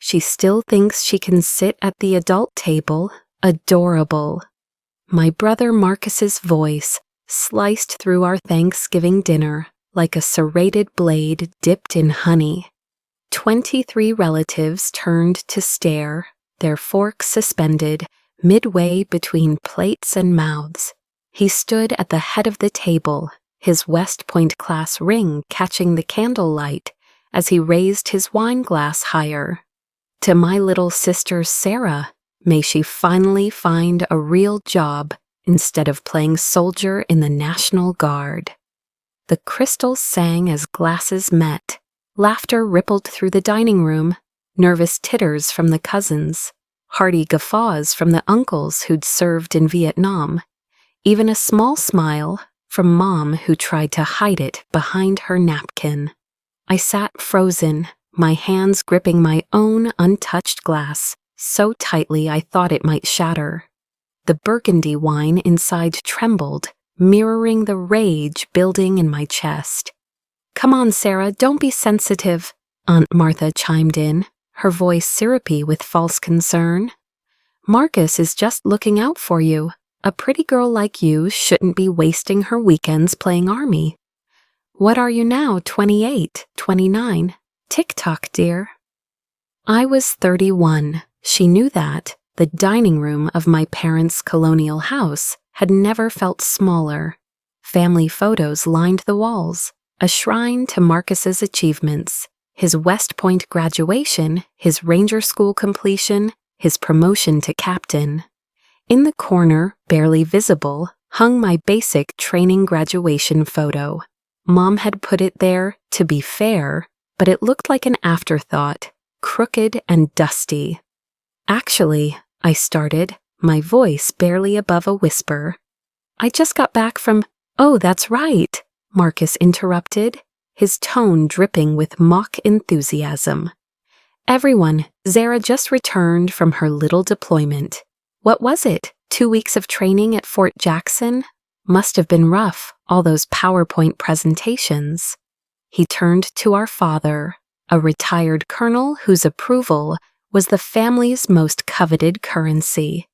She still thinks she can sit at the adult table. Adorable. My brother Marcus's voice sliced through our Thanksgiving dinner like a serrated blade dipped in honey. 23 relatives turned to stare, their forks suspended midway between plates and mouths. He stood at the head of the table, his West Point class ring catching the candlelight as he raised his wine glass higher. To my little sister Sarah, may she finally find a real job instead of playing soldier in the National Guard. The crystals sang as glasses met. Laughter rippled through the dining room, nervous titters from the cousins, hearty guffaws from the uncles who'd served in Vietnam, even a small smile from Mom who tried to hide it behind her napkin. I sat frozen, my hands gripping my own untouched glass so tightly I thought it might shatter. The burgundy wine inside trembled, mirroring the rage building in my chest. "Come on, Sarah, don't be sensitive," Aunt Martha chimed in, her voice syrupy with false concern. "Marcus is just looking out for you. A pretty girl like you shouldn't be wasting her weekends playing army. What are you now, 28, 29? Tick-tock, dear." I was 31. She knew that. The dining room of my parents' colonial house had never felt smaller. Family photos lined the walls, a shrine to Marcus's achievements, his West Point graduation, his Ranger School completion, his promotion to captain. In the corner, barely visible, hung my basic training graduation photo. Mom had put it there to be fair, but it looked like an afterthought, crooked and dusty. "Actually," I started, my voice barely above a whisper. "I just got back from—" "Oh, that's right," Marcus interrupted, his tone dripping with mock enthusiasm. "Everyone, Zara just returned from her little deployment. What was it? 2 weeks of training at Fort Jackson? Must have been rough, all those PowerPoint presentations." He turned to our father, a retired colonel whose approval was the family's most coveted currency.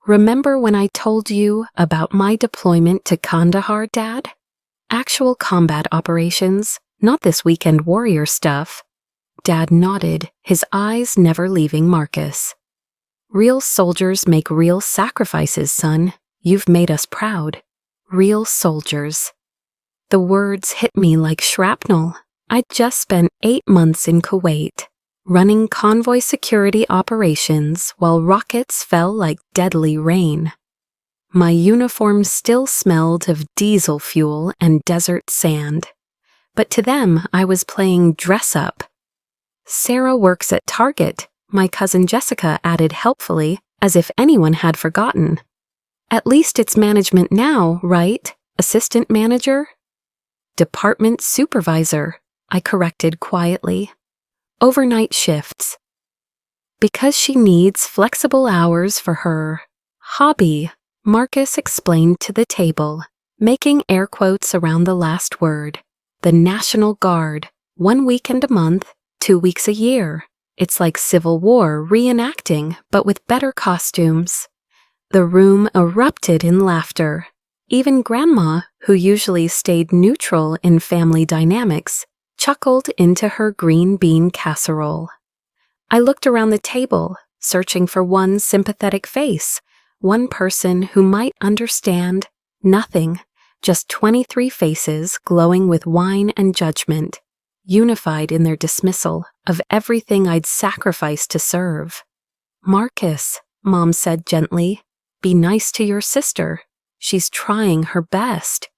"Remember when I told you about my deployment to Kandahar, Dad? Actual combat operations, not this weekend warrior stuff." Dad nodded, his eyes never leaving Marcus. "Real soldiers make real sacrifices, son. You've made us proud. Real soldiers." The words hit me like shrapnel. I'd just spent 8 months in Kuwait, running convoy security operations while rockets fell like deadly rain. My uniform still smelled of diesel fuel and desert sand, but to them I was playing dress-up. "Sarah works at Target," my cousin Jessica added helpfully, as if anyone had forgotten. "At least it's management now, right? Assistant manager?" "Department supervisor," I corrected quietly. "Overnight shifts." "Because she needs flexible hours for her hobby," Marcus explained to the table, making air quotes around the last word. "The National Guard, 1 weekend a month, 2 weeks a year. It's like Civil War reenacting, but with better costumes." The room erupted in laughter. Even Grandma, who usually stayed neutral in family dynamics, chuckled into her green bean casserole. I looked around the table, searching for one sympathetic face, one person who might understand. Nothing, just 23 faces glowing with wine and judgment, unified in their dismissal of everything I'd sacrificed to serve. "Marcus," Mom said gently, "be nice to your sister. She's trying her best,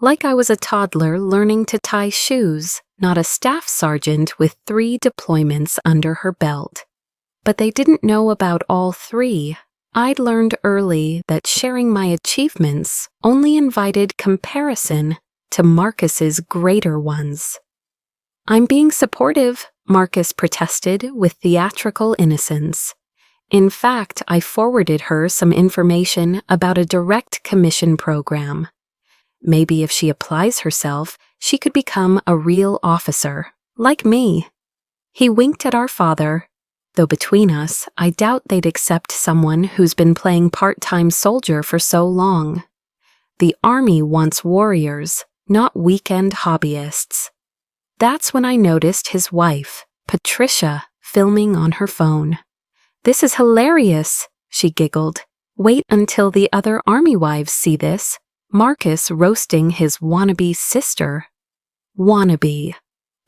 like I was a toddler learning to tie shoes, not a staff sergeant with 3 deployments under her belt." But they didn't know about all 3. I'd learned early that sharing my achievements only invited comparison to Marcus's greater ones. "I'm being supportive," Marcus protested with theatrical innocence. In fact, I forwarded her some information about a direct commission program. Maybe if she applies herself, she could become a real officer, like me. He winked at our father, though between us, I doubt they'd accept someone who's been playing part-time soldier for so long. The Army wants warriors, not weekend hobbyists. That's when I noticed his wife, Patricia, filming on her phone. "This is hilarious," she giggled. "Wait until the other Army wives see this. Marcus roasting his wannabe sister." Wannabe.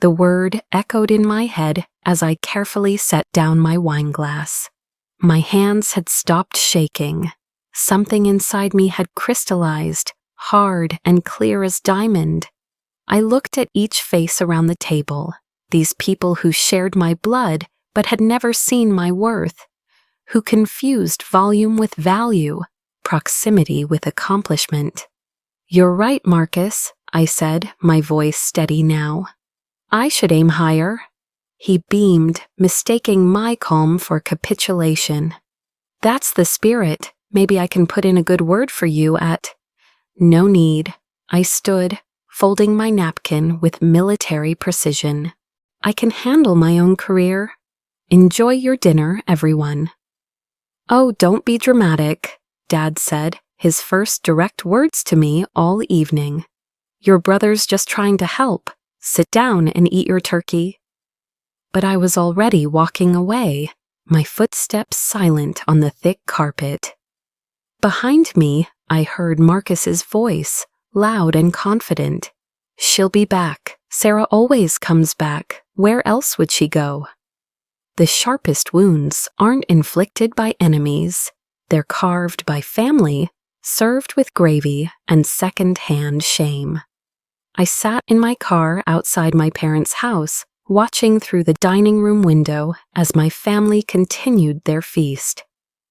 The word echoed in my head as I carefully set down my wine glass. My hands had stopped shaking. Something inside me had crystallized, hard and clear as diamond. I looked at each face around the table, these people who shared my blood but had never seen my worth, who confused volume with value, proximity with accomplishment. "You're right, Marcus," I said, my voice steady now. "I should aim higher." He beamed, mistaking my calm for capitulation. "That's the spirit. Maybe I can put in a good word for you at—" "No need." I stood, folding my napkin with military precision. "I can handle my own career. Enjoy your dinner, everyone." "Oh, don't be dramatic," Dad said, his first direct words to me all evening. "Your brother's just trying to help. Sit down and eat your turkey." But I was already walking away, my footsteps silent on the thick carpet. Behind me, I heard Marcus's voice, loud and confident. "She'll be back. Sarah always comes back. Where else would she go?" The sharpest wounds aren't inflicted by enemies. They're carved by family, served with gravy and second-hand shame. I sat in my car outside my parents' house, watching through the dining room window as my family continued their feast.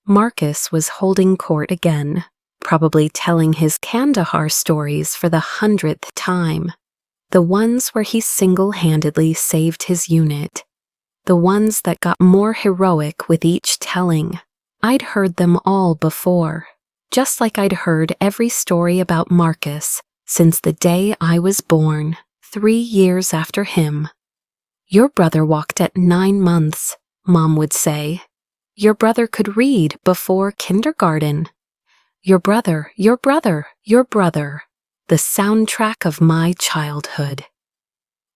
Marcus was holding court again, probably telling his Kandahar stories for the 100th time. The ones where he single-handedly saved his unit. The ones that got more heroic with each telling. I'd heard them all before, just like I'd heard every story about Marcus since the day I was born, 3 years after him. "Your brother walked at 9 months, Mom would say. Your brother could read before kindergarten. Your brother, your brother, your brother, the soundtrack of my childhood."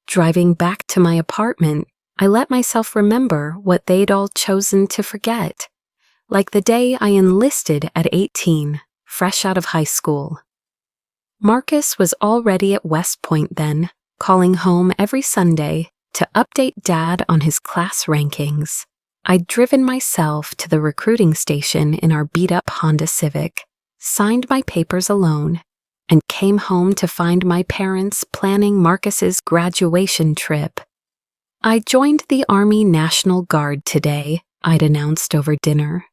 Driving back to my apartment, I let myself remember what they'd all chosen to forget, like the day I enlisted at 18, fresh out of high school. Marcus was already at West Point then, calling home every Sunday to update Dad on his class rankings. I'd driven myself to the recruiting station in our beat-up Honda Civic, signed my papers alone, and came home to find my parents planning Marcus's graduation trip. "I joined the Army National Guard today," I'd announced over dinner.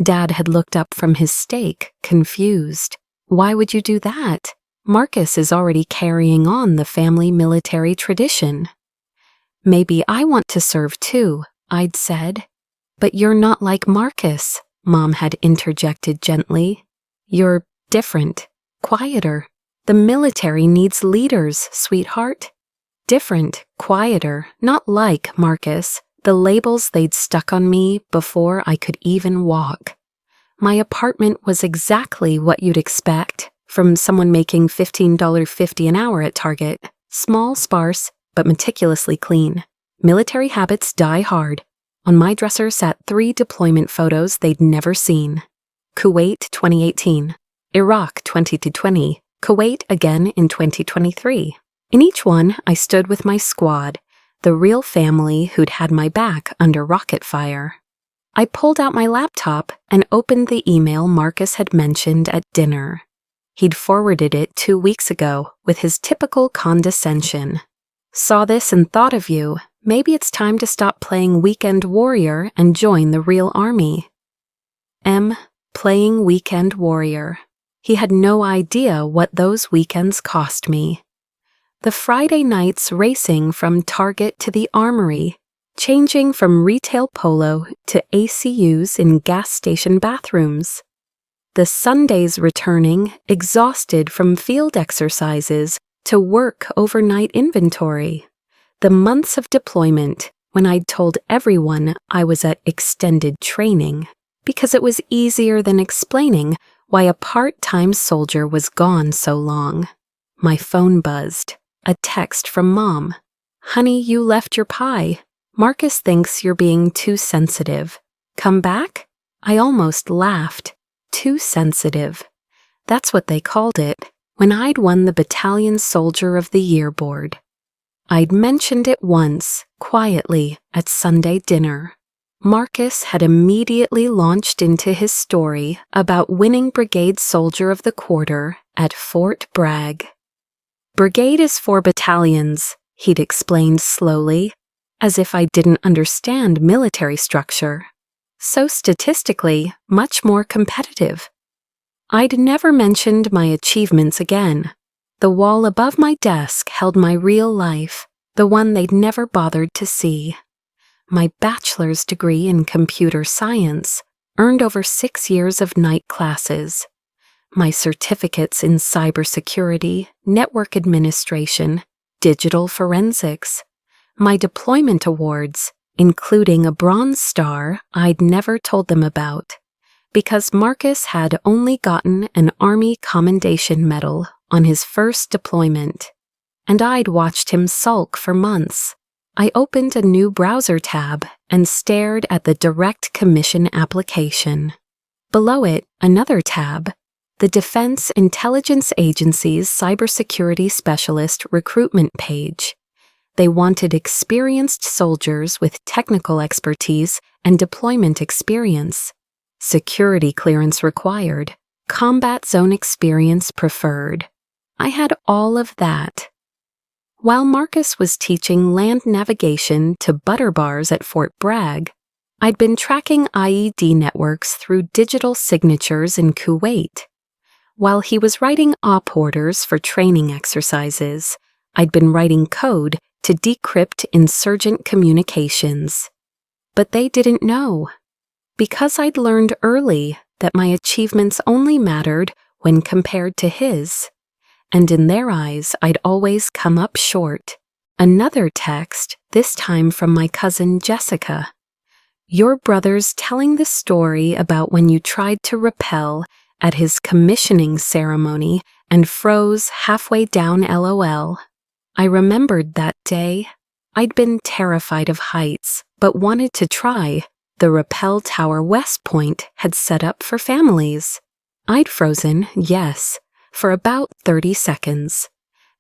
Dad had looked up from his steak, confused. "Why would you do that? Marcus is already carrying on the family military tradition." "Maybe I want to serve too," I'd said. "But you're not like Marcus," Mom had interjected gently. "You're different, quieter. The military needs leaders, sweetheart." Different, quieter, not like Marcus, the labels they'd stuck on me before I could even walk. My apartment was exactly what you'd expect from someone making $15.50 an hour at Target. Small, sparse, but meticulously clean. Military habits die hard. On my dresser sat 3 deployment photos they'd never seen. Kuwait 2018, Iraq 2020, Kuwait again in 2023. In each one, I stood with my squad, the real family who'd had my back under rocket fire. I pulled out my laptop and opened the email Marcus had mentioned at dinner. He'd forwarded it 2 weeks ago with his typical condescension. "Saw this and thought of you. Maybe it's time to stop playing weekend warrior and join the real army." Playing weekend warrior. He had no idea what those weekends cost me. The Friday nights racing from Target to the Armory, changing from retail polo to ACUs in gas station bathrooms. The Sundays returning, exhausted from field exercises, to work overnight inventory. The months of deployment, when I'd told everyone I was at extended training because it was easier than explaining why a part-time soldier was gone so long. My phone buzzed. A text from Mom. "Honey, you left your pie. Marcus thinks you're being too sensitive. Come back?" I almost laughed. Too sensitive. That's what they called it when I'd won the Battalion Soldier of the Year board. I'd mentioned it once, quietly, at Sunday dinner. Marcus had immediately launched into his story about winning Brigade Soldier of the Quarter at Fort Bragg. "Brigade is 4 battalions," he'd explained slowly, as if I didn't understand military structure. So statistically, much more competitive. I'd never mentioned my achievements again. The wall above my desk held my real life, the one they'd never bothered to see. My bachelor's degree in computer science, earned over 6 years of night classes. My certificates in cybersecurity, network administration, digital forensics. My deployment awards, including a Bronze Star I'd never told them about, because Marcus had only gotten an Army Commendation Medal on his first deployment, and I'd watched him sulk for months. I opened a new browser tab and stared at the direct commission application. Below it, another tab, the Defense Intelligence Agency's Cybersecurity Specialist recruitment page. They wanted experienced soldiers with technical expertise and deployment experience. Security clearance required, combat zone experience preferred. I had all of that. While Marcus was teaching land navigation to butter bars at Fort Bragg, I'd been tracking IED networks through digital signatures in Kuwait. While he was writing op orders for training exercises, I'd been writing code to decrypt insurgent communications. But they didn't know. Because I'd learned early that my achievements only mattered when compared to his. And in their eyes, I'd always come up short. Another text, this time from my cousin Jessica. "Your brother's telling the story about when you tried to rappel at his commissioning ceremony and froze halfway down LOL. I remembered that day. I'd been terrified of heights, but wanted to try. The rappel tower West Point had set up for families. I'd frozen, yes, for about 30 seconds.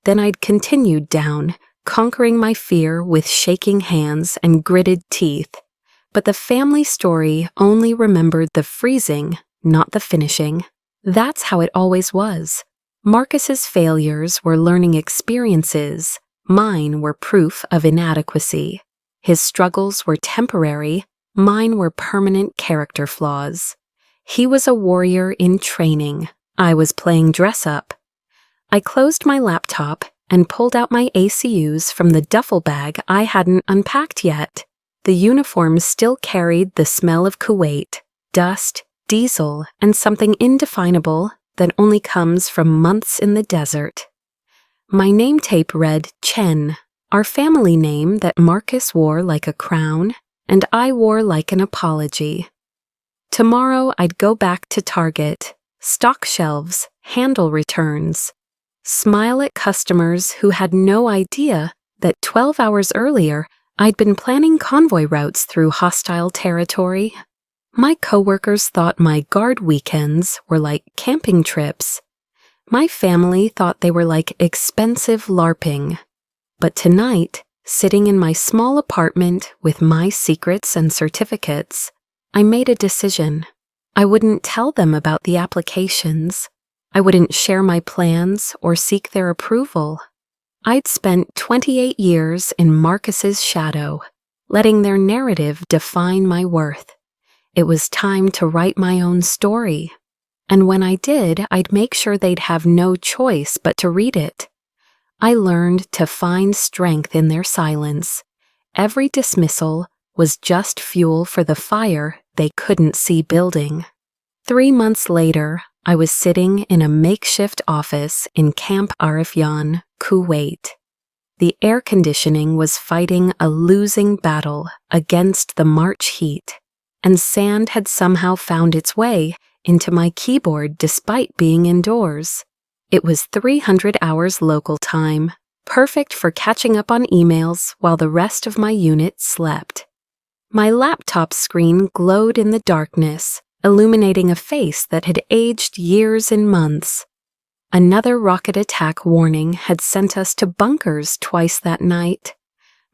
Then I'd continued down, conquering my fear with shaking hands and gritted teeth. But the family story only remembered the freezing, not the finishing. That's how it always was. Marcus's failures were learning experiences. Mine were proof of inadequacy. His struggles were temporary. Mine were permanent character flaws. He was a warrior in training. I was playing dress-up. I closed my laptop and pulled out my ACUs from the duffel bag I hadn't unpacked yet. The uniforms still carried the smell of Kuwait, dust, diesel, and something indefinable that only comes from months in the desert. My name tape read Chen, our family name that Marcus wore like a crown, and I wore like an apology. Tomorrow I'd go back to Target, stock shelves, handle returns, smile at customers who had no idea that 12 hours earlier I'd been planning convoy routes through hostile territory. My coworkers thought my guard weekends were like camping trips. My family thought they were like expensive LARPing. But tonight, sitting in my small apartment with my secrets and certificates, I made a decision. I wouldn't tell them about the applications. I wouldn't share my plans or seek their approval. I'd spent 28 years in Marcus's shadow, letting their narrative define my worth. It was time to write my own story. And when I did, I'd make sure they'd have no choice but to read it. I learned to find strength in their silence. Every dismissal was just fuel for the fire they couldn't see building. 3 months later, I was sitting in a makeshift office in Camp Arifjan, Kuwait. The air conditioning was fighting a losing battle against the March heat, and sand had somehow found its way into my keyboard despite being indoors. It was 300 hours local time, perfect for catching up on emails while the rest of my unit slept. My laptop screen glowed in the darkness, illuminating a face that had aged years and months. Another rocket attack warning had sent us to bunkers twice that night.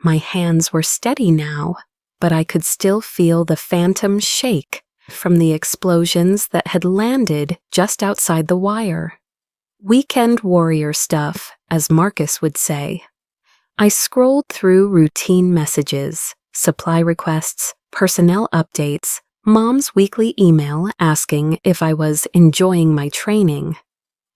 My hands were steady now, but I could still feel the phantom shake from the explosions that had landed just outside the wire. Weekend warrior stuff, as Marcus would say. I scrolled through routine messages, supply requests, personnel updates, Mom's weekly email asking if I was enjoying my training.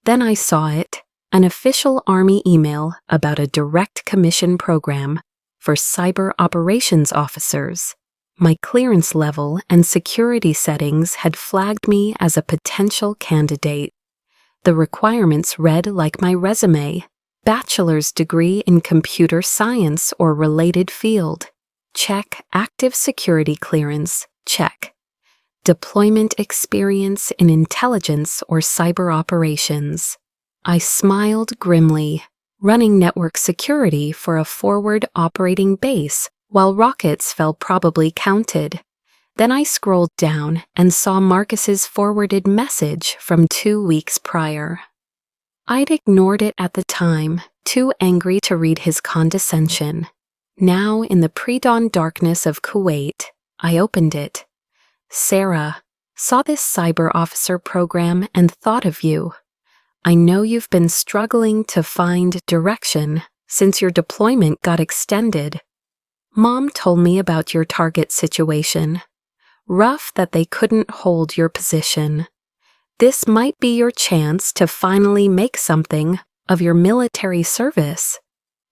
Then I saw it, an official Army email about a direct commission program for cyber operations officers. My clearance level and security settings had flagged me as a potential candidate. The requirements read like my resume: bachelor's degree in computer science or related field. Check. Active security clearance. Check. Deployment experience in intelligence or cyber operations. I smiled grimly, running network security for a forward operating base while rockets fell probably counted. Then I scrolled down and saw Marcus's forwarded message from 2 weeks prior. I'd ignored it at the time, too angry to read his condescension. Now, in the pre-dawn darkness of Kuwait, I opened it. Sarah, saw this cyber officer program and thought of you. I know you've been struggling to find direction since your deployment got extended. Mom told me about your target situation. Rough that they couldn't hold your position. This might be your chance to finally make something of your military service.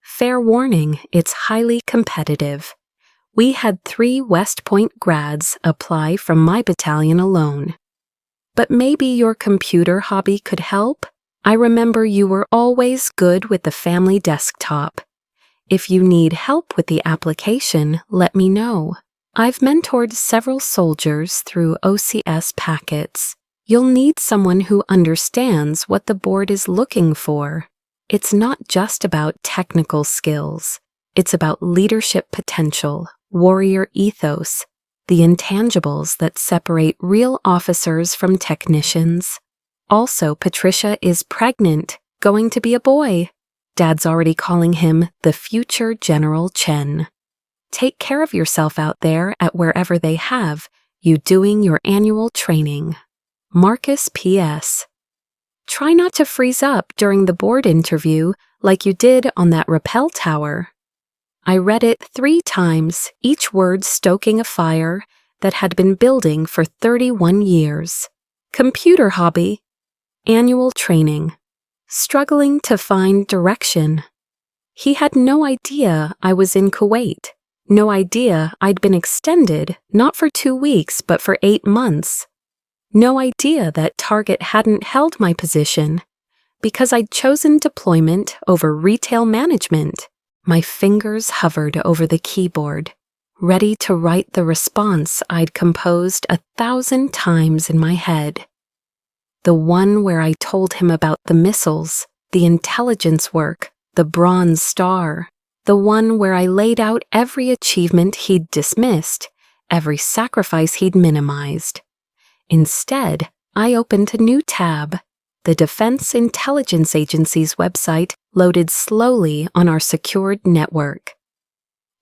Fair warning, it's highly competitive. We had 3 West Point grads apply from my battalion alone. But maybe your computer hobby could help? I remember you were always good with the family desktop. If you need help with the application, let me know. I've mentored several soldiers through OCS packets. You'll need someone who understands what the board is looking for. It's not just about technical skills. It's about leadership potential, warrior ethos, the intangibles that separate real officers from technicians. Also, Patricia is pregnant, going to be a boy. Dad's already calling him the future General Chen. Take care of yourself out there at wherever they have you doing your annual training. Marcus P.S. Try not to freeze up during the board interview like you did on that rappel tower. I read it 3 times, each word stoking a fire that had been building for 31 years. Computer hobby. Annual training. Struggling to find direction. He had no idea I was in Kuwait. No idea I'd been extended, not for 2 weeks, but for 8 months. No idea that Target hadn't held my position because I'd chosen deployment over retail management. My fingers hovered over the keyboard, ready to write the response I'd composed 1,000 times in my head. The one where I told him about the missiles, the intelligence work, the Bronze Star. The one where I laid out every achievement he'd dismissed, every sacrifice he'd minimized. Instead, I opened a new tab. The Defense Intelligence Agency's website loaded slowly on our secured network.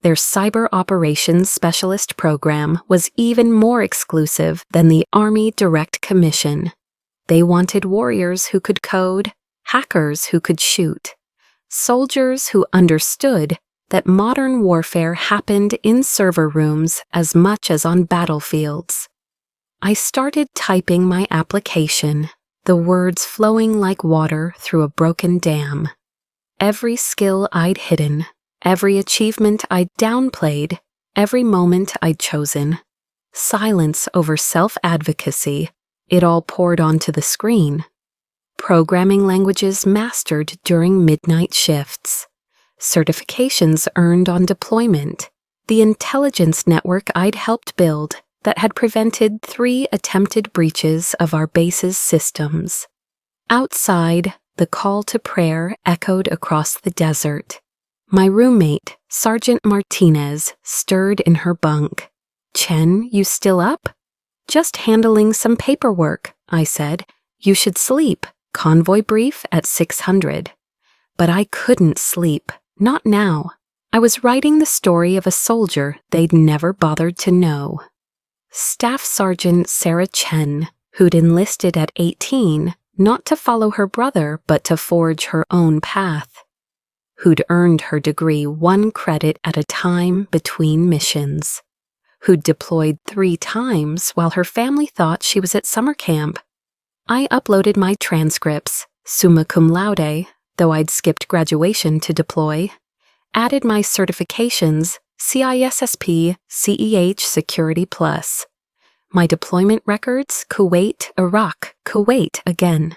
Their Cyber Operations Specialist program was even more exclusive than the Army Direct Commission. They wanted warriors who could code, hackers who could shoot, soldiers who understood that modern warfare happened in server rooms as much as on battlefields. I started typing my application, the words flowing like water through a broken dam. Every skill I'd hidden, every achievement I'd downplayed, every moment I'd chosen. Silence over self-advocacy, it all poured onto the screen. Programming languages mastered during midnight shifts. certifications earned on deployment, the intelligence network I'd helped build that had prevented 3 attempted breaches of our base's systems. Outside, the call to prayer echoed across the desert. My roommate, Sergeant Martinez, stirred in her bunk. "Chen, you still up?" "Just handling some paperwork," I said. "You should sleep. Convoy brief at 600. But I couldn't sleep. Not now. I was writing the story of a soldier they'd never bothered to know. Staff Sergeant Sarah Chen, who'd enlisted at 18, not to follow her brother but to forge her own path. Who'd earned her degree 1 credit at a time between missions. Who'd deployed 3 times while her family thought she was at summer camp. I uploaded my transcripts, summa cum laude, though I'd skipped graduation to deploy, added my certifications, CISSP, CEH Security Plus. My deployment records, Kuwait, Iraq, Kuwait again.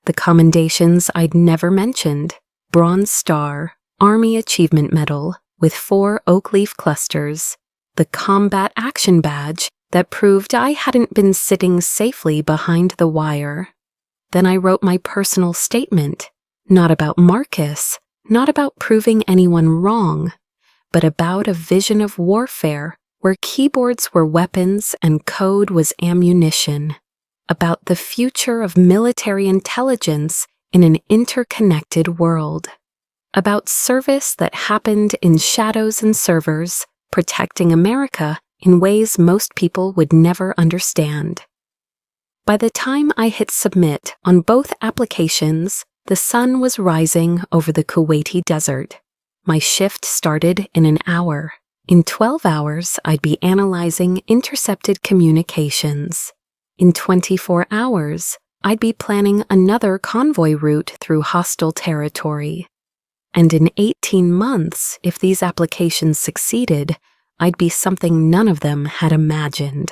The commendations I'd never mentioned, Bronze Star, Army Achievement Medal with 4 oak leaf clusters, the Combat Action Badge that proved I hadn't been sitting safely behind the wire. Then I wrote my personal statement, not about Marcus, not about proving anyone wrong, but about a vision of warfare where keyboards were weapons and code was ammunition, about the future of military intelligence in an interconnected world, about service that happened in shadows and servers, protecting America in ways most people would never understand. By the time I hit submit on both applications, the sun was rising over the Kuwaiti desert. My shift started in an hour. In 12 hours, I'd be analyzing intercepted communications. In 24 hours, I'd be planning another convoy route through hostile territory. And in 18 months, if these applications succeeded, I'd be something none of them had imagined.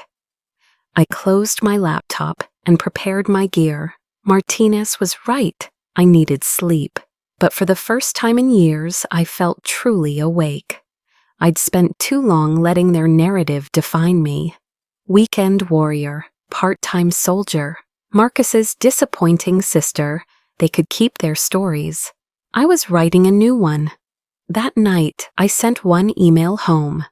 I closed my laptop and prepared my gear. Martinez was right. I needed sleep. But for the first time in years, I felt truly awake. I'd spent too long letting their narrative define me. Weekend warrior, part-time soldier, Marcus's disappointing sister, they could keep their stories. I was writing a new one. That night, I sent one email home.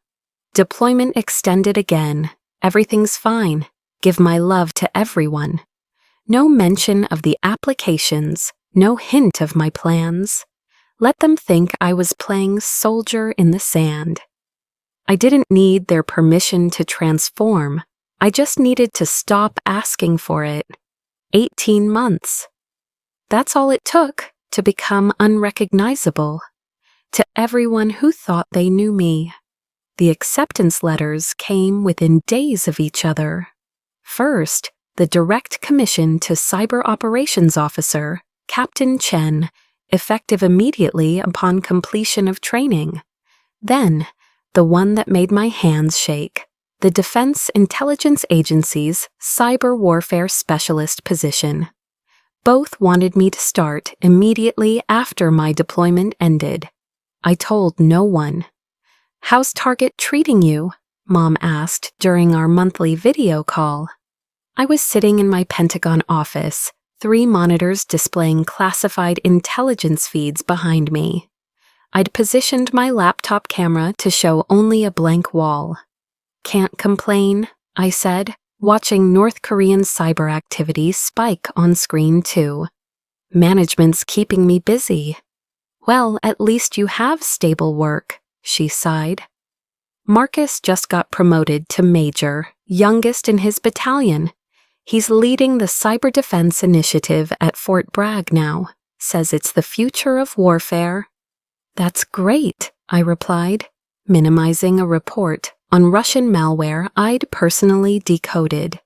Deployment extended again. Everything's fine. Give my love to everyone. No mention of the applications, no hint of my plans. Let them think I was playing soldier in the sand. I didn't need their permission to transform. I just needed to stop asking for it. 18 months. That's all it took to become unrecognizable. To everyone who thought they knew me. The acceptance letters came within days of each other. First, the direct commission to Cyber Operations Officer, Captain Chen, effective immediately upon completion of training. Then, the one that made my hands shake, the Defense Intelligence Agency's Cyber Warfare Specialist position. Both wanted me to start immediately after my deployment ended. I told no one. "How's Target treating you?" Mom asked during our monthly video call. I was sitting in my Pentagon office, 3 monitors displaying classified intelligence feeds behind me. I'd positioned my laptop camera to show only a blank wall. "Can't complain," I said, watching North Korean cyber activity spike on screen too. "Management's keeping me busy." "Well, at least you have stable work," she sighed. Marcus just got promoted to major, youngest in his battalion. He's leading the Cyber Defense Initiative at Fort Bragg now. Says it's the future of warfare. "That's great," I replied, minimizing a report on Russian malware I'd personally decoded.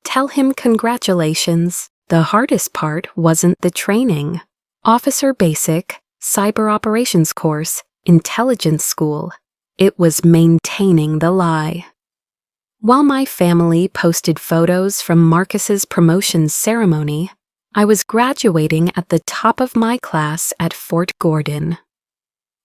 "Tell him congratulations. The hardest part wasn't the training. Officer Basic, Cyber Operations Course, Intelligence School. It was maintaining the lie." While my family posted photos from Marcus's promotion ceremony, I was graduating at the top of my class at Fort Gordon.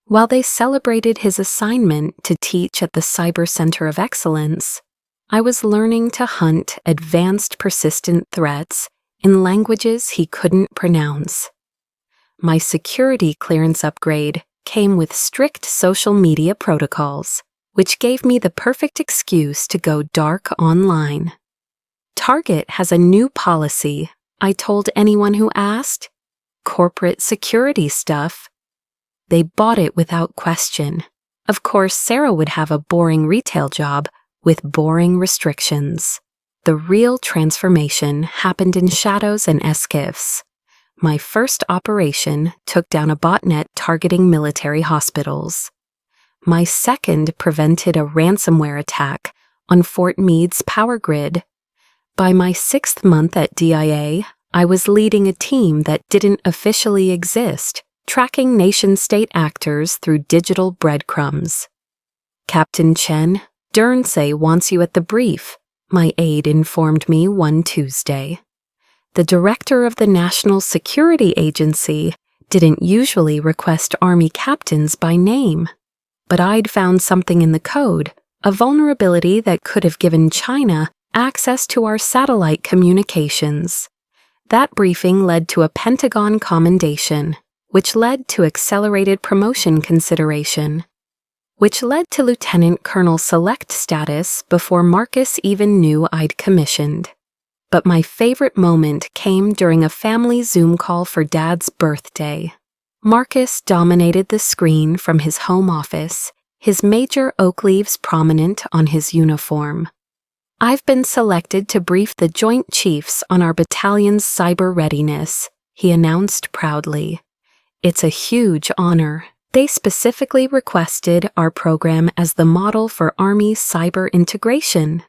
While they celebrated his assignment to teach at the Cyber Center of Excellence, I was learning to hunt advanced persistent threats in languages he couldn't pronounce. My security clearance upgrade came with strict social media protocols, which gave me the perfect excuse to go dark online. Target has a new policy, I told anyone who asked. Corporate security stuff. They bought it without question. Of course, Sarah would have a boring retail job with boring restrictions. The real transformation happened in shadows and escapes. My first operation took down a botnet targeting military hospitals. My second prevented a ransomware attack on Fort Meade's power grid. By my 6th month at DIA, I was leading a team that didn't officially exist, tracking nation-state actors through digital breadcrumbs. Captain Chen, Dernsey wants you at the brief, my aide informed me one Tuesday. The director of the National Security Agency didn't usually request Army captains by name, but I'd found something in the code, a vulnerability that could have given China access to our satellite communications. That briefing led to a Pentagon commendation, which led to accelerated promotion consideration, which led to Lieutenant Colonel Select status before Marcus even knew I'd commissioned. But my favorite moment came during a family Zoom call for Dad's birthday. Marcus dominated the screen from his home office, his major oak leaves prominent on his uniform. I've been selected to brief the Joint Chiefs on our battalion's cyber readiness, he announced proudly. It's a huge honor. They specifically requested our program as the model for Army cyber integration.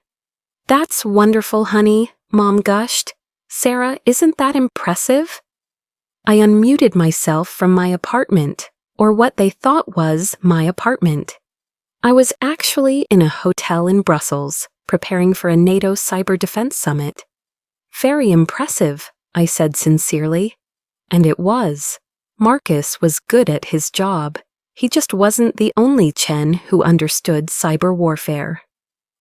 That's wonderful, honey, Mom gushed. Sarah, isn't that impressive? I unmuted myself from my apartment, or what they thought was my apartment. I was actually in a hotel in Brussels, preparing for a NATO Cyber Defense Summit. Very impressive, I said sincerely. And it was. Marcus was good at his job. He just wasn't the only Chen who understood cyber warfare.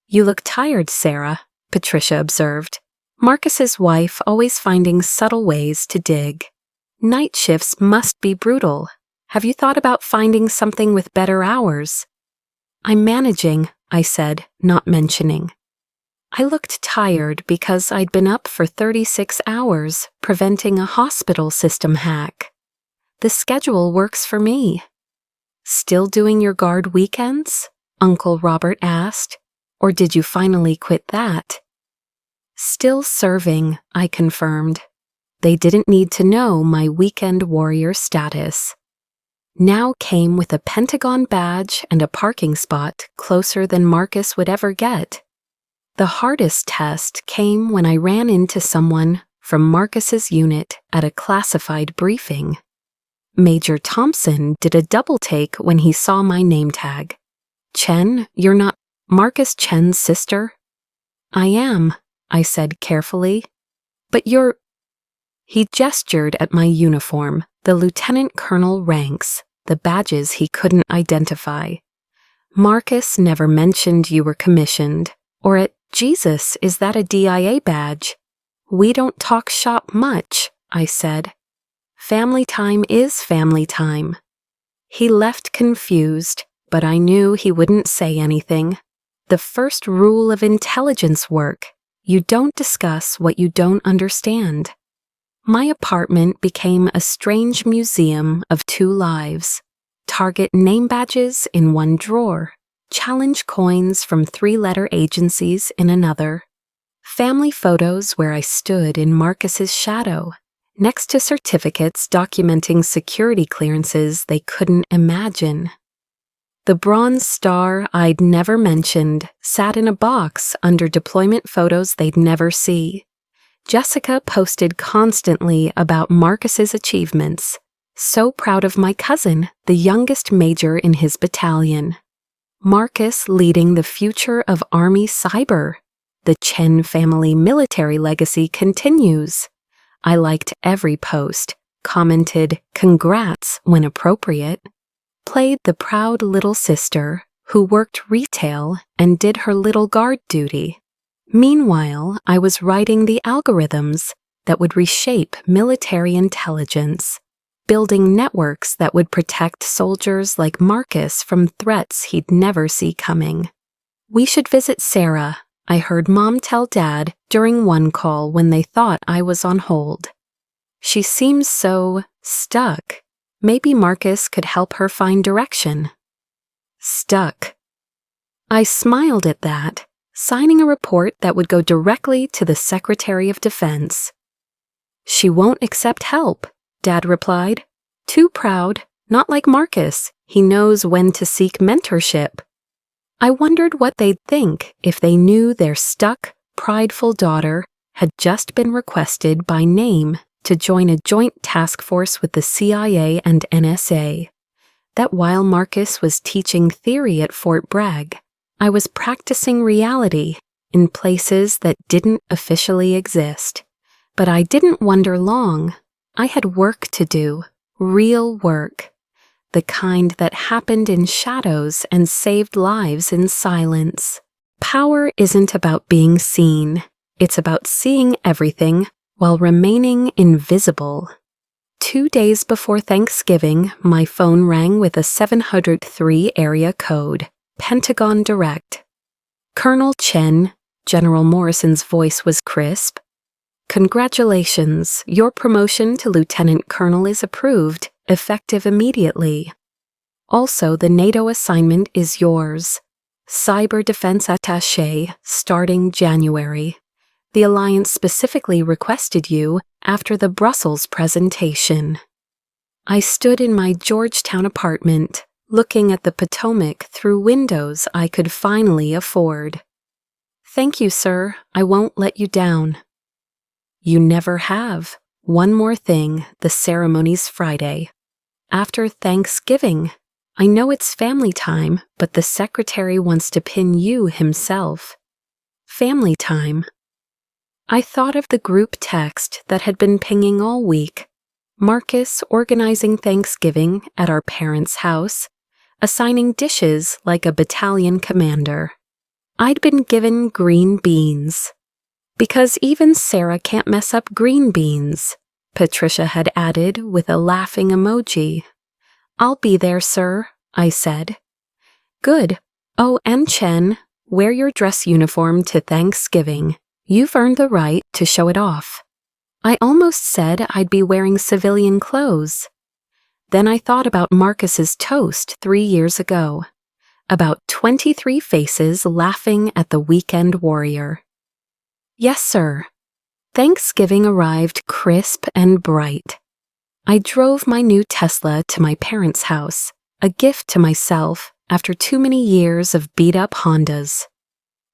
You look tired, Sarah, Patricia observed. Marcus's wife always finding subtle ways to dig. Night shifts must be brutal. Have you thought about finding something with better hours? I'm managing, I said, not mentioning. I looked tired because I'd been up for 36 hours, preventing a hospital system hack. The schedule works for me. Still doing your guard weekends? Uncle Robert asked. Or did you finally quit that? Still serving, I confirmed. They didn't need to know my weekend warrior status. Now came with a Pentagon badge and a parking spot closer than Marcus would ever get. The hardest test came when I ran into someone from Marcus's unit at a classified briefing. Major Thompson did a double take when he saw my name tag. Chen, you're not Marcus Chen's sister? I am, I said carefully. But you're... He gestured at my uniform, the lieutenant colonel ranks, the badges he couldn't identify. Marcus never mentioned you were commissioned, or at Jesus, is that a DIA badge? We don't talk shop much, I said. Family time is family time. He left confused, but I knew he wouldn't say anything. The first rule of intelligence work, you don't discuss what you don't understand. My apartment became a strange museum of two lives. Target name badges in one drawer, challenge coins from 3-letter agencies in another. Family photos where I stood in Marcus's shadow, next to certificates documenting security clearances they couldn't imagine. The bronze star I'd never mentioned sat in a box under deployment photos they'd never see. Jessica posted constantly about Marcus's achievements. So proud of my cousin, the youngest major in his battalion. Marcus leading the future of Army cyber. The Chen family military legacy continues. I liked every post, commented congrats when appropriate. played the proud little sister who worked retail and did her little guard duty. Meanwhile, I was writing the algorithms that would reshape military intelligence, building networks that would protect soldiers like Marcus from threats he'd never see coming. "We should visit Sarah," I heard Mom tell Dad during one call when they thought I was on hold. "She seems so stuck. Maybe Marcus could help her find direction." Stuck. I smiled at that, signing a report that would go directly to the Secretary of Defense. "She won't accept help," Dad replied. "Too proud, not like Marcus. He knows when to seek mentorship." I wondered what they'd think if they knew their stuck, prideful daughter had just been requested by name to join a joint task force with the CIA and NSA. That while Marcus was teaching theory at Fort Bragg, I was practicing reality in places that didn't officially exist. But I didn't wonder long. I had work to do, real work, the kind that happened in shadows and saved lives in silence. Power isn't about being seen. It's about seeing everything while remaining invisible. 2 days before Thanksgiving, my phone rang with a 703 area code, Pentagon Direct. "Colonel Chen," General Morrison's voice was crisp. "Congratulations, your promotion to Lieutenant Colonel is approved, effective immediately. Also, the NATO assignment is yours. Cyber Defense Attaché, starting January. The Alliance specifically requested you after the Brussels presentation." I stood in my Georgetown apartment, looking at the Potomac through windows I could finally afford. "Thank you, sir. I won't let you down." "You never have. One more thing, the ceremony's Friday. After Thanksgiving. I know it's family time, but the secretary wants to pin you himself." Family time. I thought of the group text that had been pinging all week. Marcus organizing Thanksgiving at our parents' house, assigning dishes like a battalion commander. I'd been given green beans. "Because even Sarah can't mess up green beans," Patricia had added with a laughing emoji. "I'll be there, sir," I said. "Good. Oh, and Chen, wear your dress uniform to Thanksgiving. You've earned the right to show it off." I almost said I'd be wearing civilian clothes. Then I thought about Marcus's toast 3 years ago. About 23 faces laughing at the weekend warrior. "Yes, sir." Thanksgiving arrived crisp and bright. I drove my new Tesla to my parents' house, a gift to myself after too many years of beat-up Hondas.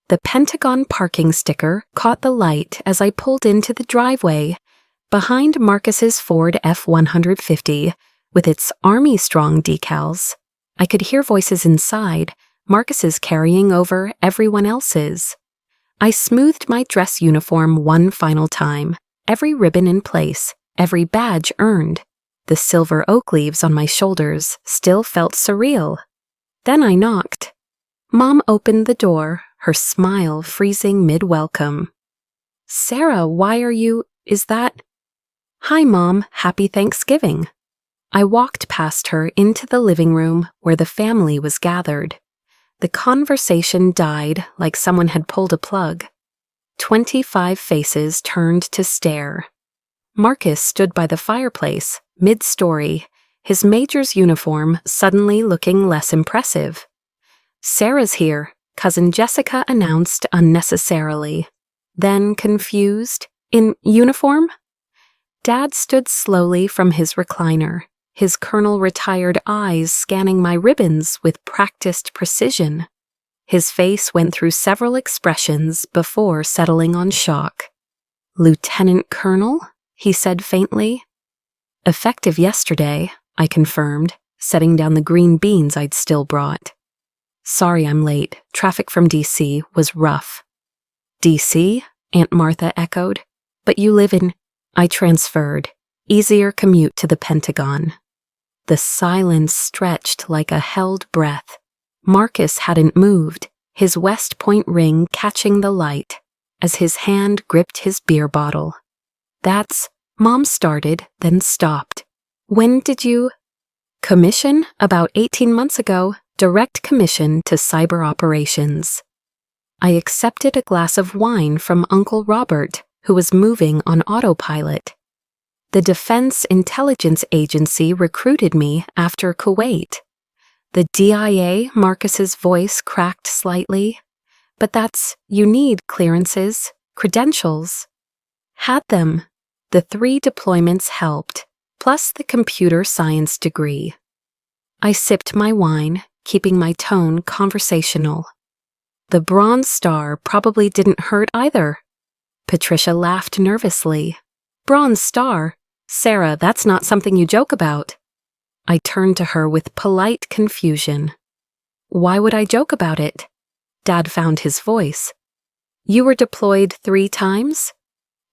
The Pentagon parking sticker caught the light as I pulled into the driveway, behind Marcus's Ford F-150 with its Army Strong decals. I could hear voices inside, Marcus's carrying over everyone else's. I smoothed my dress uniform one final time, every ribbon in place, every badge earned. The silver oak leaves on my shoulders still felt surreal. Then I knocked. Mom opened the door, her smile freezing mid-welcome. "Sarah, why are you... is that..." "Hi, Mom. Happy Thanksgiving." I walked past her into the living room where the family was gathered. The conversation died like someone had pulled a plug. 25 faces turned to stare. Marcus stood by the fireplace, mid-story, his major's uniform suddenly looking less impressive. "Sarah's here," Cousin Jessica announced unnecessarily. Then, confused, "In uniform?" Dad stood slowly from his recliner, his colonel-retired eyes scanning my ribbons with practiced precision. His face went through several expressions before settling on shock. "Lieutenant Colonel?" he said faintly. "Effective yesterday," I confirmed, setting down the green beans I'd still brought. "Sorry I'm late. Traffic from D.C. was rough." "D.C.?" Aunt Martha echoed. "But you live in..." I transferred. Easier commute to the Pentagon. The silence stretched like a held breath. Marcus hadn't moved, his West Point ring catching the light, as his hand gripped his beer bottle. "That's," Mom started, then stopped. "When did you—" "Commission, about 18 months ago, direct commission to cyber operations." I accepted a glass of wine from Uncle Robert, who was moving on autopilot. "The Defense Intelligence Agency recruited me after Kuwait." "The DIA," Marcus's voice cracked slightly. "But you need clearances, credentials." "Had them. The 3 deployments helped, plus the computer science degree." I sipped my wine, keeping my tone conversational. "The Bronze Star probably didn't hurt either." Patricia laughed nervously. "Bronze Star? Sarah, that's not something you joke about." I turned to her with polite confusion. "Why would I joke about it?" Dad found his voice. "You were deployed 3 times?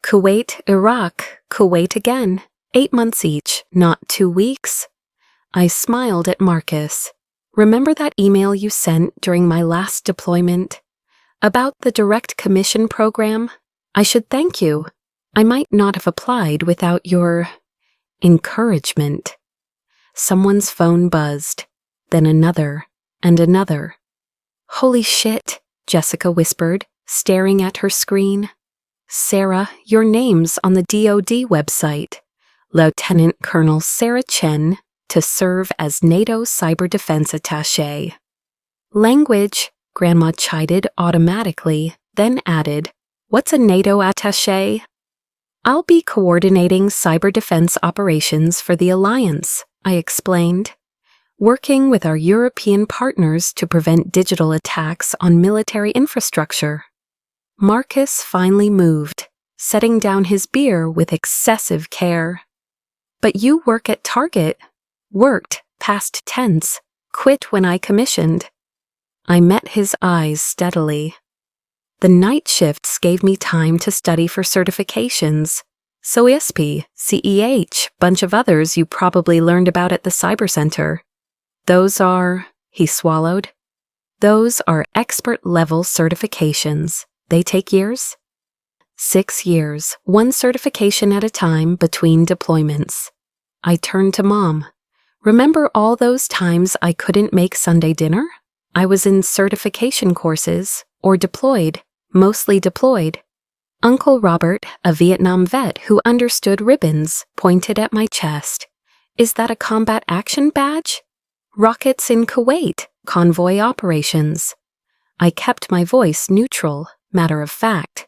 Kuwait, Iraq, Kuwait again. 8 months each, not 2 weeks." I smiled at Marcus. "Remember that email you sent during my last deployment? About the direct commission program? I should thank you. I might not have applied without your encouragement." Someone's phone buzzed, then another and another. "Holy shit," Jessica whispered, staring at her screen. "Sarah, your name's on the DoD website. Lieutenant Colonel Sarah Chen, to serve as NATO Cyber Defense Attaché." "Language," Grandma chided automatically, then added, "What's a NATO attaché?" "I'll be coordinating cyber defense operations for the Alliance," I explained, "working with our European partners to prevent digital attacks on military infrastructure." Marcus finally moved, setting down his beer with excessive care. "But you work at Target." "Worked, past tense, quit when I commissioned." I met his eyes steadily. "The night shifts gave me time to study for certifications. So ISP, CEH, bunch of others you probably learned about at the Cyber Center. Those are," he swallowed, "those are expert-level certifications. They take years?" 6 years, 1 certification at a time between deployments. I turned to Mom. "Remember all those times I couldn't make Sunday dinner? I was in certification courses, or deployed, mostly deployed." Uncle Robert, a Vietnam vet who understood ribbons, pointed at my chest. "Is that a combat action badge?" "Rockets in Kuwait, convoy operations." I kept my voice neutral, matter of fact.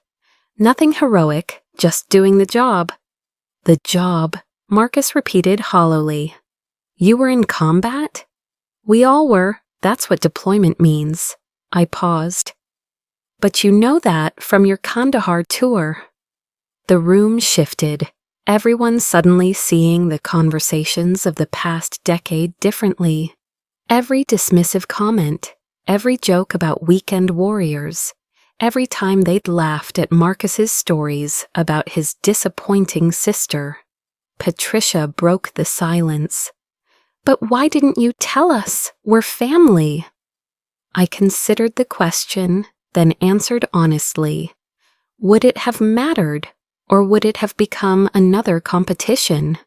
"Nothing heroic, just doing the job." "The job," Marcus repeated hollowly. "You were in combat?" "We all were. That's what deployment means." I paused. "But you know that from your Kandahar tour." The room shifted, everyone suddenly seeing the conversations of the past decade differently. Every dismissive comment, every joke about weekend warriors, every time they'd laughed at Marcus's stories about his disappointing sister. Patricia broke the silence. "But why didn't you tell us? We're family." I considered the question, then answered honestly. Would it have mattered, or would it have become another competition?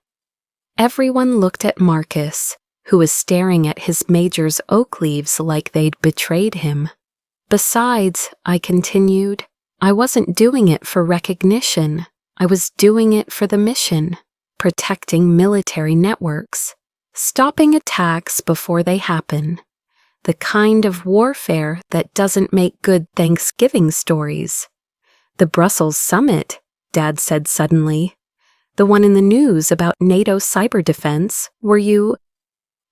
Everyone looked at Marcus, who was staring at his major's oak leaves like they'd betrayed him. "Besides," I continued, "I wasn't doing it for recognition. I was doing it for the mission, protecting military networks, stopping attacks before they happen. The kind of warfare that doesn't make good Thanksgiving stories." "The Brussels summit," Dad said suddenly. "The one in the news about NATO cyber defense, were you—"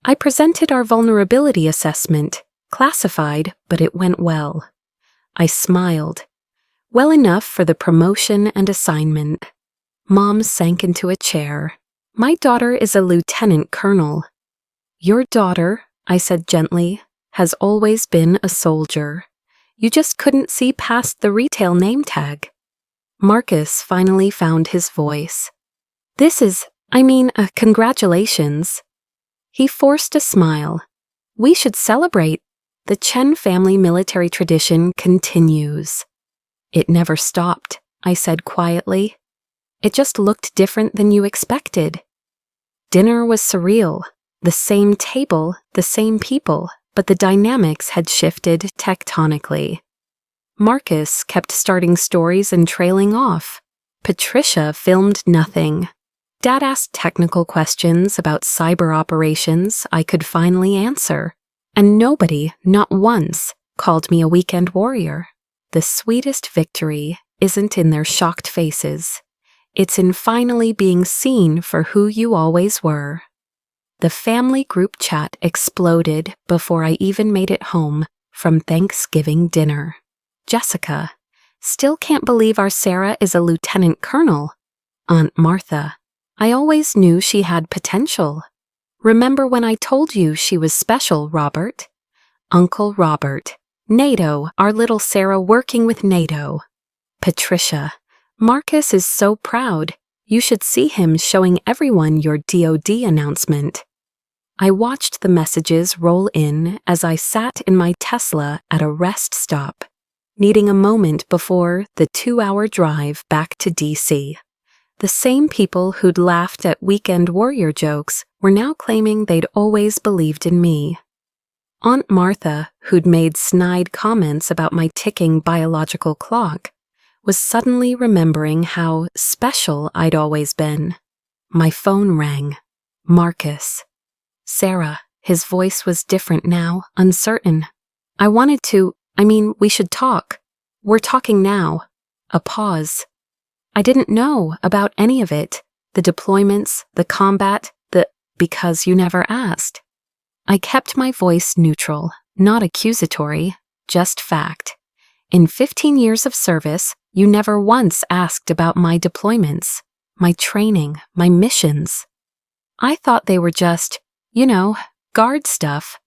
I presented our vulnerability assessment, classified, but it went well. I smiled. Well enough for the promotion and assignment. Mom sank into a chair. "My daughter is a lieutenant colonel." "Your daughter," I said gently, "has always been a soldier. You just couldn't see past the retail name tag." Marcus finally found his voice. "This is, congratulations." He forced a smile. We should celebrate. The Chen family military tradition continues. It never stopped, I said quietly. It just looked different than you expected. Dinner was surreal. The same table, the same people, but the dynamics had shifted tectonically. Marcus kept starting stories and trailing off. Patricia filmed nothing. Dad asked technical questions about cyber operations I could finally answer, and nobody, not once, called me a weekend warrior. The sweetest victory isn't in their shocked faces. It's in finally being seen for who you always were. The family group chat exploded before I even made it home from Thanksgiving dinner. Jessica, still can't believe our Sarah is a lieutenant colonel. Aunt Martha, I always knew she had potential. Remember when I told you she was special, Robert? Uncle Robert, NATO, our little Sarah working with NATO. Patricia, Marcus is so proud. You should see him showing everyone your DoD announcement. I watched the messages roll in as I sat in my Tesla at a rest stop, needing a moment before the 2-hour drive back to D.C. The same people who'd laughed at weekend warrior jokes were now claiming they'd always believed in me. Aunt Martha, who'd made snide comments about my ticking biological clock, was suddenly remembering how special I'd always been. My phone rang. Marcus. Sarah, his voice was different now, uncertain. We should talk. We're talking now. A pause. I didn't know about any of it. The deployments, the combat, because you never asked. I kept my voice neutral, not accusatory, just fact. In 15 years of service, you never once asked about my deployments, my training, my missions. I thought they were just, guard stuff.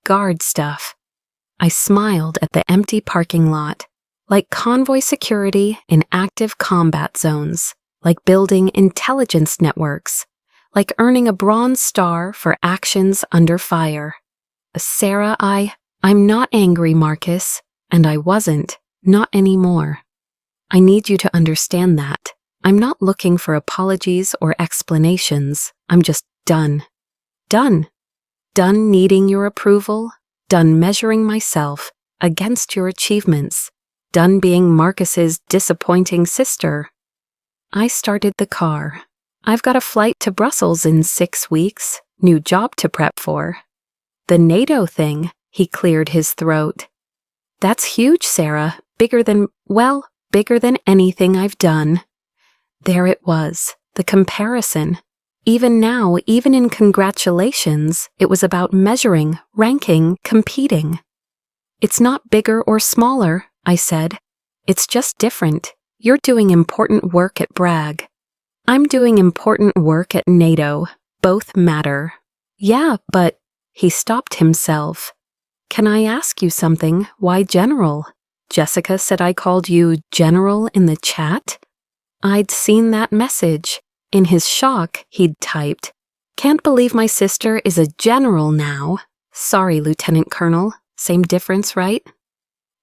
Guard stuff. I smiled at the empty parking lot, like convoy security in active combat zones, like building intelligence networks, like earning a bronze star for actions under fire. Sarah, I'm not angry, Marcus, and I wasn't, not anymore. I need you to understand that. I'm not looking for apologies or explanations. I'm just done. Done. Done needing your approval. Done measuring myself against your achievements. Done being Marcus's disappointing sister. I started the car. I've got a flight to Brussels in 6 weeks. New job to prep for. The NATO thing, he cleared his throat. That's huge, Sarah. Bigger than anything I've done. There it was, the comparison. Even now, even in congratulations, it was about measuring, ranking, competing. It's not bigger or smaller, I said. It's just different. You're doing important work at Bragg. I'm doing important work at NATO. Both matter. Yeah, but... He stopped himself. Can I ask you something? Why General? Jessica said I called you General in the chat? I'd seen that message. In his shock, he'd typed, "Can't believe my sister is a general now. Sorry, Lieutenant Colonel. Same difference, right?"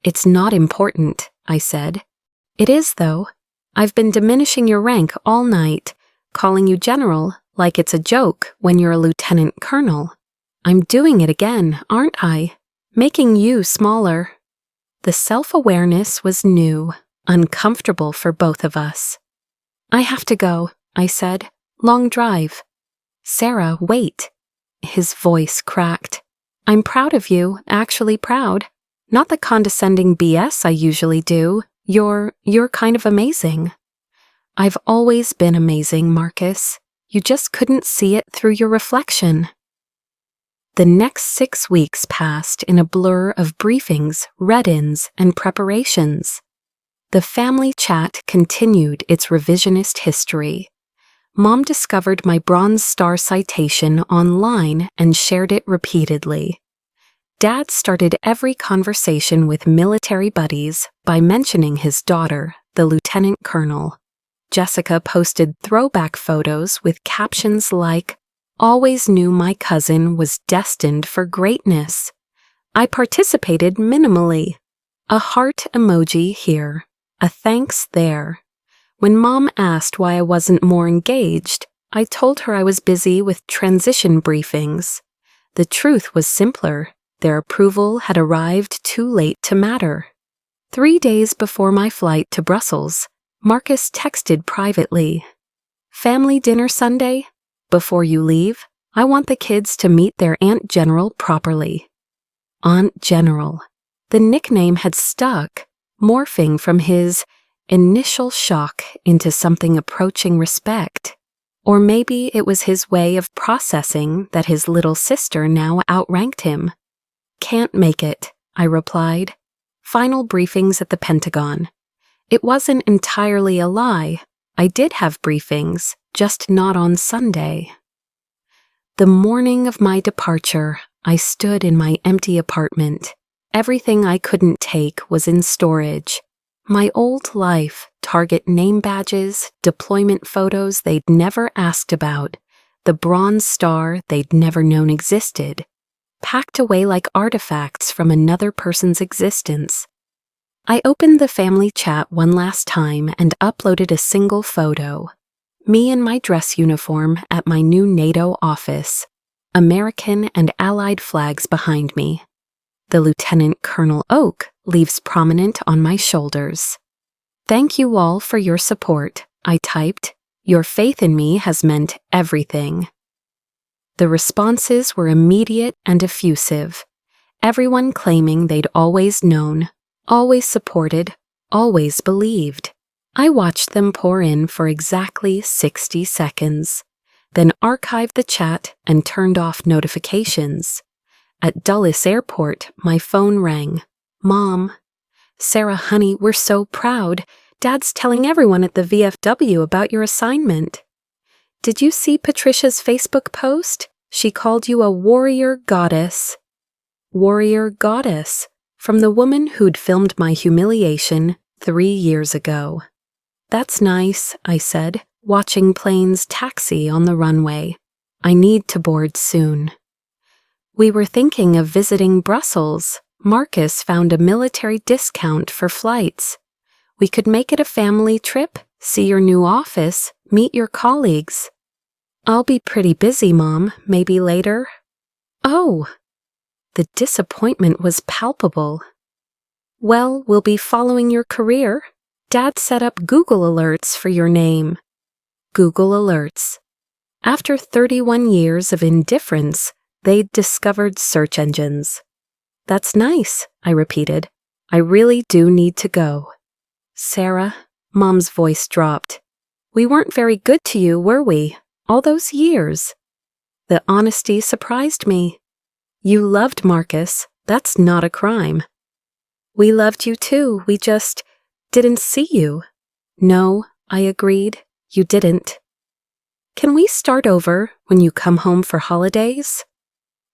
It's not important, I said. It is, though. I've been diminishing your rank all night, calling you General like it's a joke when you're a Lieutenant Colonel. I'm doing it again, aren't I? Making you smaller. The self-awareness was new, uncomfortable for both of us. I have to go, I said. Long drive. Sarah, wait. His voice cracked. I'm proud of you, actually proud. Not the condescending BS I usually do. You're kind of amazing. I've always been amazing, Marcus. You just couldn't see it through your reflection. The next 6 weeks passed in a blur of briefings, read-ins, and preparations. The family chat continued its revisionist history. Mom discovered my Bronze Star citation online and shared it repeatedly. Dad started every conversation with military buddies by mentioning his daughter, the Lieutenant Colonel. Jessica posted throwback photos with captions like, always knew my cousin was destined for greatness. I participated minimally. A heart emoji here, a thanks there. When Mom asked why I wasn't more engaged, I told her I was busy with transition briefings. The truth was simpler. Their approval had arrived too late to matter. 3 days before my flight to Brussels, Marcus texted privately, "Family dinner Sunday? Before you leave, I want the kids to meet their Aunt General properly." Aunt General. The nickname had stuck, morphing from his initial shock into something approaching respect. Or maybe it was his way of processing that his little sister now outranked him. "Can't make it," I replied. "Final briefings at the Pentagon." It wasn't entirely a lie. I did have briefings, just not on Sunday. The morning of my departure, I stood in my empty apartment. Everything I couldn't take was in storage. My old life, Target name badges, deployment photos they'd never asked about, the bronze star they'd never known existed, packed away like artifacts from another person's existence. I opened the family chat one last time and uploaded a single photo. Me in my dress uniform at my new NATO office, American and Allied flags behind me. The Lieutenant Colonel Oak leaves prominent on my shoulders. "Thank you all for your support," I typed. "Your faith in me has meant everything." The responses were immediate and effusive, everyone claiming they'd always known, always supported, always believed. I watched them pour in for exactly 60 seconds, then archived the chat and turned off notifications. At Dulles Airport, my phone rang. "Mom." "Sarah, honey, we're so proud. Dad's telling everyone at the VFW about your assignment." "Did you see Patricia's Facebook post? She called you a warrior goddess." Warrior goddess, from the woman who'd filmed my humiliation 3 years ago. "That's nice," I said, watching planes taxi on the runway. "I need to board soon." "We were thinking of visiting Brussels. Marcus found a military discount for flights. We could make it a family trip, see your new office, meet your colleagues." "I'll be pretty busy, Mom. Maybe later?" "Oh." The disappointment was palpable. "Well, we'll be following your career. Dad set up Google Alerts for your name." Google Alerts. After 31 years of indifference, they'd discovered search engines. "That's nice," I repeated. "I really do need to go." "Sarah," Mom's voice dropped. "We weren't very good to you, were we? All those years." The honesty surprised me. "You loved Marcus. That's not a crime." "We loved you too. We just didn't see you." "No," I agreed. "You didn't." "Can we start over when you come home for holidays?"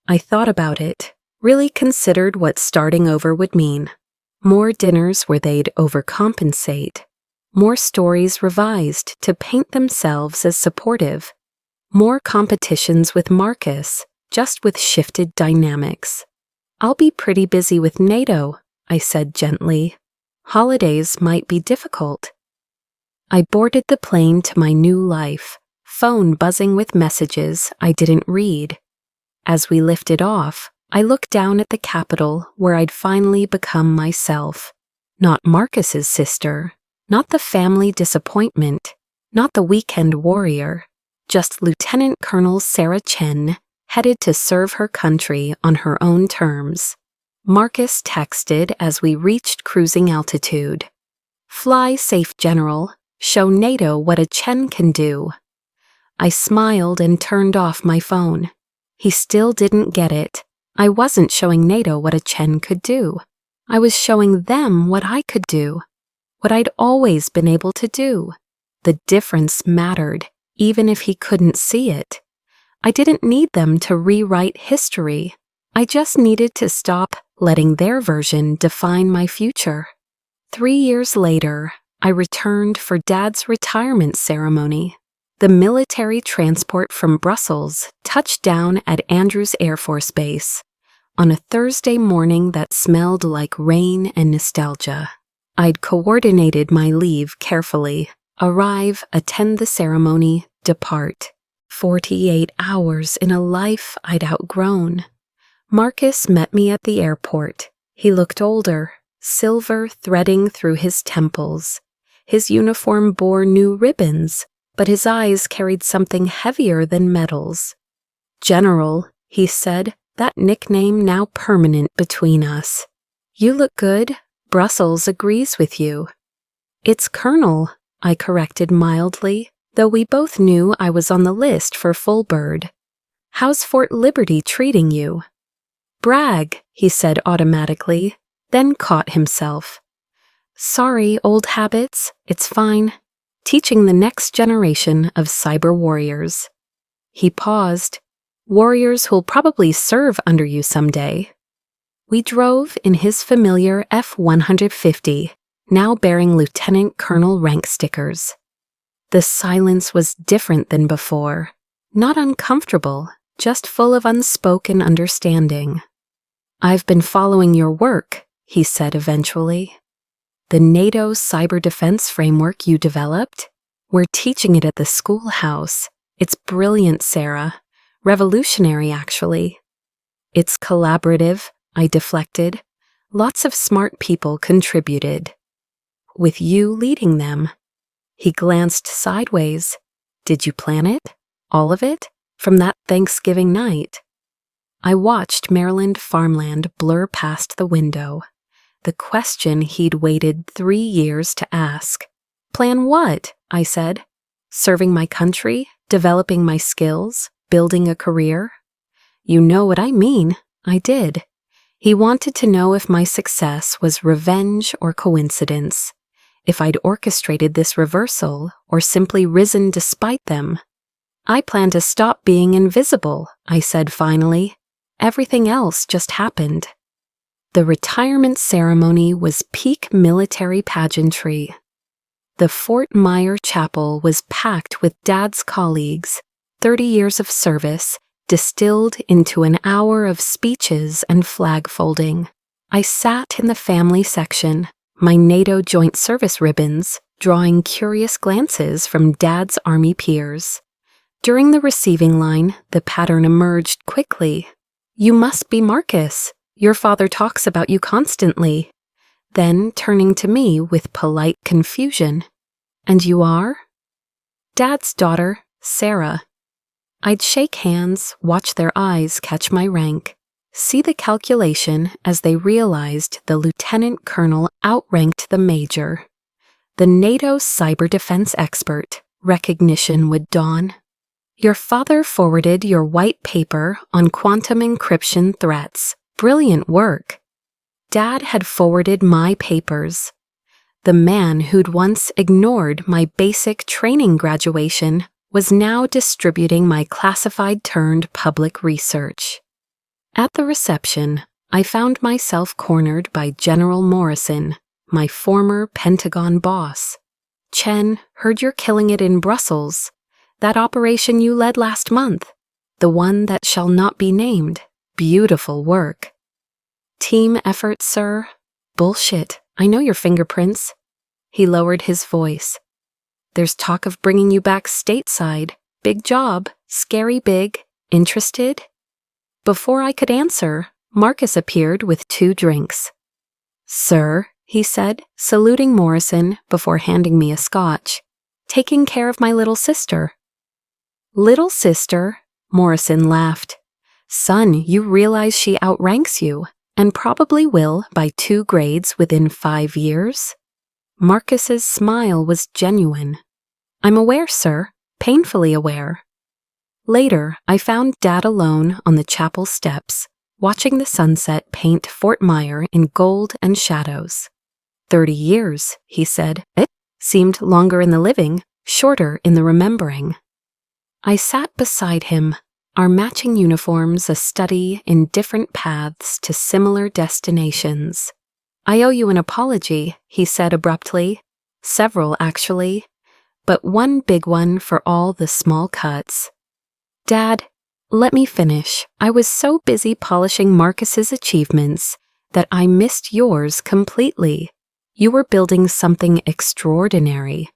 I thought about it, really considered what starting over would mean. More dinners where they'd overcompensate. More stories revised to paint themselves as supportive. More competitions with Marcus, just with shifted dynamics. "I'll be pretty busy with NATO," I said gently. "Holidays might be difficult." I boarded the plane to my new life, phone buzzing with messages I didn't read. As we lifted off, I looked down at the Capitol where I'd finally become myself. Not Marcus's sister, not the family disappointment, not the weekend warrior, just Lieutenant Colonel Sarah Chen, headed to serve her country on her own terms. Marcus texted as we reached cruising altitude. "Fly safe, General. Show NATO what a Chen can do." I smiled and turned off my phone. He still didn't get it. I wasn't showing NATO what a Chen could do. I was showing them what I could do, what I'd always been able to do. The difference mattered, even if he couldn't see it. I didn't need them to rewrite history. I just needed to stop letting their version define my future. 3 years later, I returned for Dad's retirement ceremony. The military transport from Brussels touched down at Andrews Air Force Base on a Thursday morning that smelled like rain and nostalgia. I'd coordinated my leave carefully. Arrive, attend the ceremony, depart. 48 hours in a life I'd outgrown. Marcus met me at the airport. He looked older, silver threading through his temples. His uniform bore new ribbons, but his eyes carried something heavier than medals. "General," he said, that nickname now permanent between us. "You look good. Brussels agrees with you." "It's Colonel," I corrected mildly, though we both knew I was on the list for full bird. "How's Fort Liberty treating you?" "Brag," he said automatically, then caught himself. "Sorry, old habits, it's fine. Teaching the next generation of cyber warriors." He paused. "Warriors who'll probably serve under you someday." We drove in his familiar F-150, now bearing lieutenant colonel rank stickers. The silence was different than before, not uncomfortable, just full of unspoken understanding. "I've been following your work," he said eventually. "The NATO Cyber Defense Framework you developed? We're teaching it at the schoolhouse. It's brilliant, Sarah. Revolutionary, actually." "It's collaborative," I deflected. "Lots of smart people contributed." "With you leading them." He glanced sideways. "Did you plan it? All of it? From that Thanksgiving night?" I watched Maryland farmland blur past the window. The question he'd waited 3 years to ask. "Plan what?" I said. "Serving my country? Developing my skills? Building a career?" "You know what I mean." I did. He wanted to know if my success was revenge or coincidence, if I'd orchestrated this reversal or simply risen despite them. "I plan to stop being invisible," I said finally. "Everything else just happened." The retirement ceremony was peak military pageantry. The Fort Myer Chapel was packed with Dad's colleagues, 30 years of service, distilled into an hour of speeches and flag folding. I sat in the family section, my NATO Joint Service ribbons, drawing curious glances from Dad's Army peers. During the receiving line, the pattern emerged quickly. "You must be Marcus. Your father talks about you constantly." Then, turning to me with polite confusion, "And you are?" "Dad's daughter, Sarah." I'd shake hands, watch their eyes catch my rank, see the calculation as they realized the lieutenant colonel outranked the major. The NATO cyber defense expert, recognition would dawn. "Your father forwarded your white paper on quantum encryption threats. Brilliant work." Dad had forwarded my papers. The man who'd once ignored my basic training graduation was now distributing my classified-turned-public research. At the reception, I found myself cornered by General Morrison, my former Pentagon boss. "Chen, heard you're killing it in Brussels. That operation you led last month, the one that shall not be named. Beautiful work." "Team effort, sir." "Bullshit. I know your fingerprints." He lowered his voice. "There's talk of bringing you back stateside. Big job. Scary big. Interested?" Before I could answer, Marcus appeared with 2 drinks. "Sir," he said, saluting Morrison before handing me a scotch. "Taking care of my little sister." "Little sister?" Morrison laughed. "Son, you realize she outranks you, and probably will by 2 grades within 5 years?" Marcus's smile was genuine. "I'm aware, sir, painfully aware." Later, I found Dad alone on the chapel steps, watching the sunset paint Fort Myer in gold and shadows. 30 years, he said. It seemed longer in the living, shorter in the remembering. I sat beside him, our matching uniforms a study in different paths to similar destinations. "I owe you an apology," he said abruptly. "Several, actually. but one big one for all the small cuts. Dad, let me finish. I was so busy polishing Marcus's achievements that I missed yours completely. You were building something extraordinary,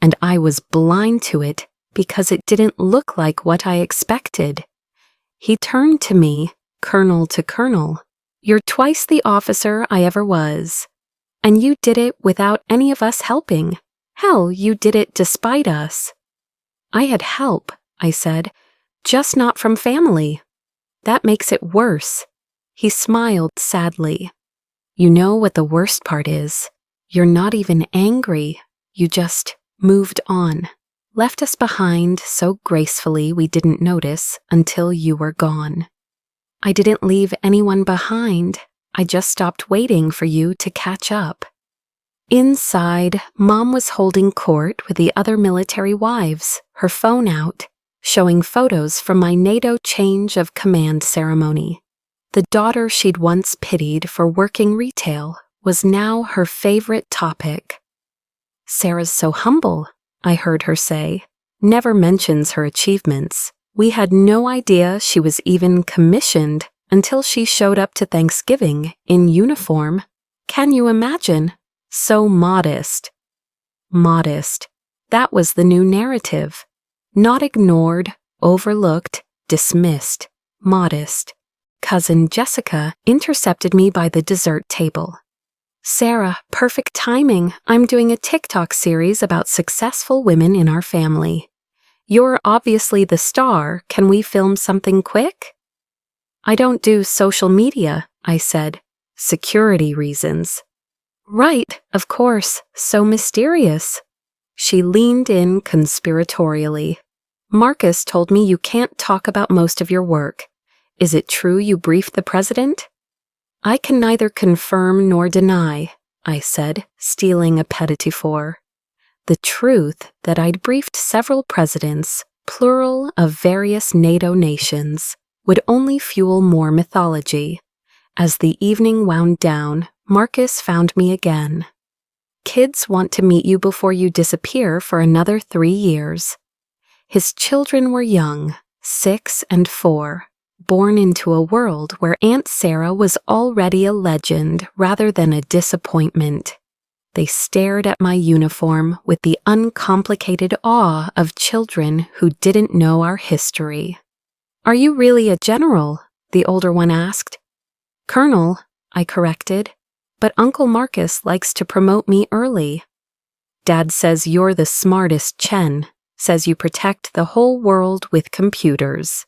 and I was blind to it because it didn't look like what I expected. He turned to me, colonel to colonel. You're twice the officer I ever was. And you did it without any of us helping. Hell, you did it despite us. I had help, I said, just not from family. That makes it worse. He smiled sadly. You know what the worst part is? You're not even angry. You just moved on. Left us behind so gracefully we didn't notice until you were gone. I didn't leave anyone behind. I just stopped waiting for you to catch up. Inside, Mom was holding court with the other military wives, her phone out, showing photos from my NATO change of command ceremony. The daughter she'd once pitied for working retail was now her favorite topic. Sarah's so humble, I heard her say, never mentions her achievements. We had no idea she was even commissioned until she showed up to Thanksgiving in uniform. Can you imagine? So modest. Modest. That was the new narrative. Not ignored, overlooked, dismissed. Modest. Cousin Jessica intercepted me by the dessert table. Sarah, perfect timing. I'm doing a TikTok series about successful women in our family. You're obviously the star. Can we film something quick? I don't do social media, I said. Security reasons. Right, of course, so mysterious. She leaned in conspiratorially. Marcus told me you can't talk about most of your work. Is it true you briefed the president? I can neither confirm nor deny, I said, stealing a petit four. The truth that I'd briefed several presidents, plural of various NATO nations, would only fuel more mythology. As the evening wound down, Marcus found me again. Kids want to meet you before you disappear for another 3 years. His children were young, 6 and 4, born into a world where Aunt Sarah was already a legend rather than a disappointment. They stared at my uniform with the uncomplicated awe of children who didn't know our history. Are you really a general? The older one asked. Colonel, I corrected, but Uncle Marcus likes to promote me early. Dad says you're the smartest Chen, says you protect the whole world with computers.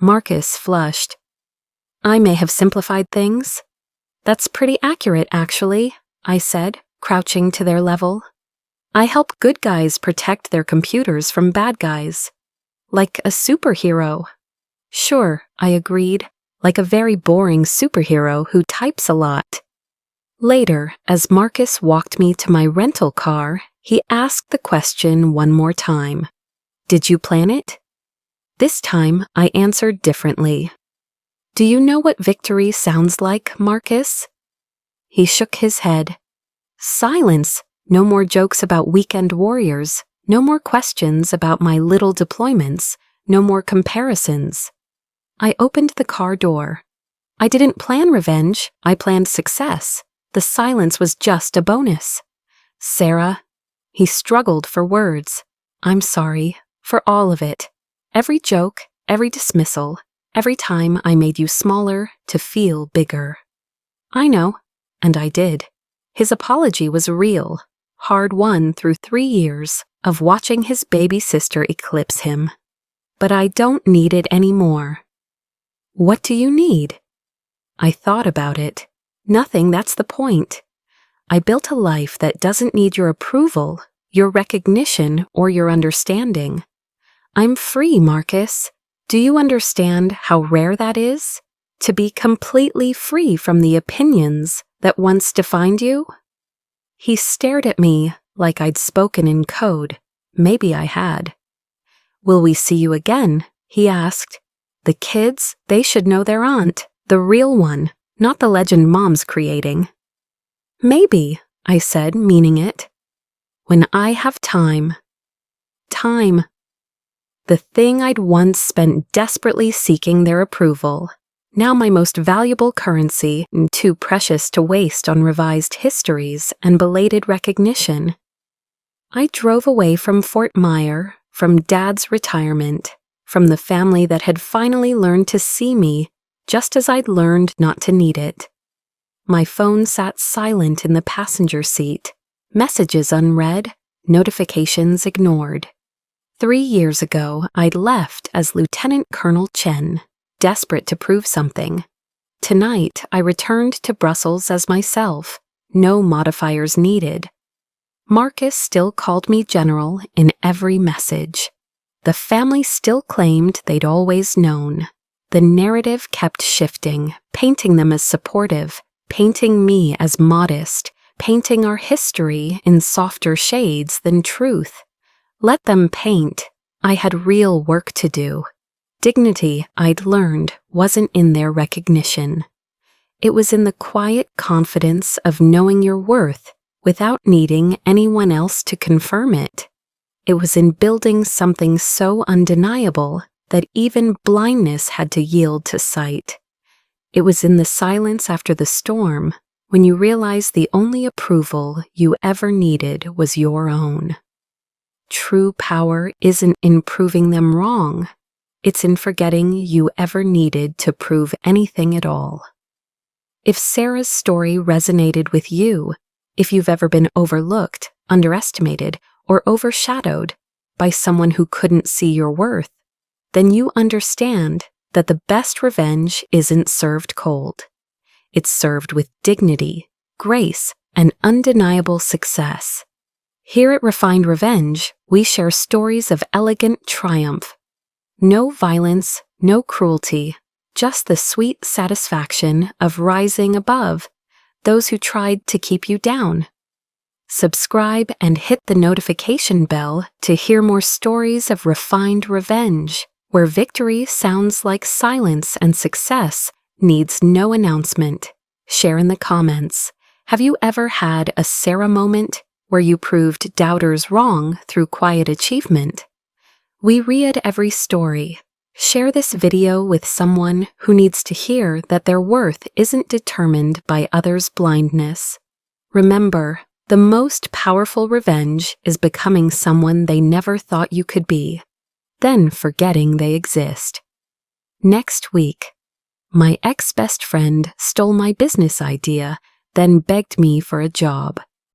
Marcus flushed. I may have simplified things. That's pretty accurate, actually, I said, crouching to their level. I help good guys protect their computers from bad guys. Like a superhero. Sure, I agreed, like a very boring superhero who types a lot. Later, as Marcus walked me to my rental car, he asked the question one more time. Did you plan it? This time, I answered differently. Do you know what victory sounds like, Marcus? He shook his head. Silence. No more jokes about weekend warriors. No more questions about my little deployments. No more comparisons. I opened the car door. I didn't plan revenge. I planned success. The silence was just a bonus. Sarah. He struggled for words. I'm sorry. For all of it. Every joke, every dismissal, every time I made you smaller to feel bigger. I know, and I did. His apology was real, hard-won through 3 years of watching his baby sister eclipse him. But I don't need it anymore. What do you need? I thought about it. Nothing, that's the point. I built a life that doesn't need your approval, your recognition, or your understanding. I'm free, Marcus. Do you understand how rare that is? To be completely free from the opinions that once defined you? He stared at me like I'd spoken in code. Maybe I had. Will we see you again? He asked. The kids, they should know their aunt, the real one, not the legend Mom's creating. Maybe, I said, meaning it. When I have time. time. The thing I'd once spent desperately seeking their approval, now my most valuable currency and too precious to waste on revised histories and belated recognition. I drove away from Fort Myer, from Dad's retirement, from the family that had finally learned to see me just as I'd learned not to need it. My phone sat silent in the passenger seat, messages unread, notifications ignored. 3 years ago, I'd left as Lieutenant Colonel Chen, desperate to prove something. Tonight, I returned to Brussels as myself, no modifiers needed. Marcus still called me General in every message. The family still claimed they'd always known. The narrative kept shifting, painting them as supportive, painting me as modest, painting our history in softer shades than truth. Let them paint. I had real work to do. Dignity, I'd learned, wasn't in their recognition. It was in the quiet confidence of knowing your worth without needing anyone else to confirm it. It was in building something so undeniable that even blindness had to yield to sight. It was in the silence after the storm when you realized the only approval you ever needed was your own. True power isn't in proving them wrong. It's in forgetting you ever needed to prove anything at all. If Sarah's story resonated with you, if you've ever been overlooked, underestimated, or overshadowed by someone who couldn't see your worth, then you understand that the best revenge isn't served cold. It's served with dignity, grace, and undeniable success. Here at Refined Revenge, we share stories of elegant triumph. No violence, no cruelty, just the sweet satisfaction of rising above those who tried to keep you down. Subscribe and hit the notification bell to hear more stories of refined revenge, where victory sounds like silence and success needs no announcement. Share in the comments. Have you ever had a Sarah moment where you proved doubters wrong through quiet achievement? We read every story. Share this video with someone who needs to hear that their worth isn't determined by others' blindness. Remember, the most powerful revenge is becoming someone they never thought you could be, then forgetting they exist. Next week, my ex-best friend stole my business idea, then begged me for a job.